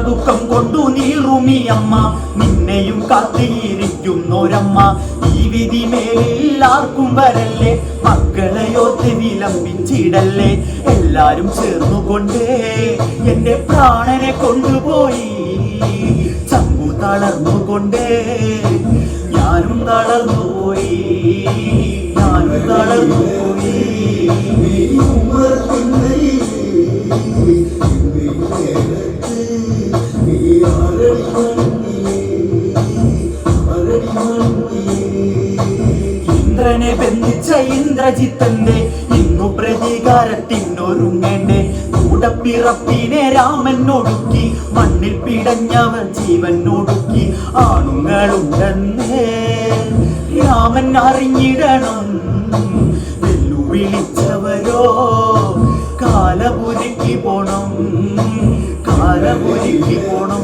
ദുഃഖം കൊണ്ടു നീറുമി അമ്മ, നിന്നെയും കാത്തിരിക്കുന്നൊരമ്മ. ഈ വിധി മേലെല്ലാവർക്കും വരല്ലേ, മക്കളെയോർത്ത് വിലംബിച്ചിടല്ലേ. എല്ലാരും ചേർന്നുകൊണ്ടേ എന്റെ പ്രാണനെ കൊണ്ടുപോയി. ചമ്പു തളർന്നുകൊണ്ടേ ഞാനും തളർന്നുപോയി, ഞാനും തളർന്നുപോയി. ഇന്ദ്രനെ ബന്ധിച്ച ഇന്ദ്രജിത്തന്റെ ഇന്നു പ്രതികാരത്തിനൊരുങ്ങേണ്ടേ. കൂടപ്പിറപ്പിനെ രാമൻ ഒടുക്കി, മണ്ണിൽ പിടഞ്ഞവൻ ജീവൻ ഒടുക്കി. ആണുങ്ങളുണ്ടെന്നേ രാമൻ അറിഞ്ഞിടണം, വെല്ലുവിളിച്ചവരോ കാലപുരിക്ക് പോണം, കാലപുരിക്ക് പോണം.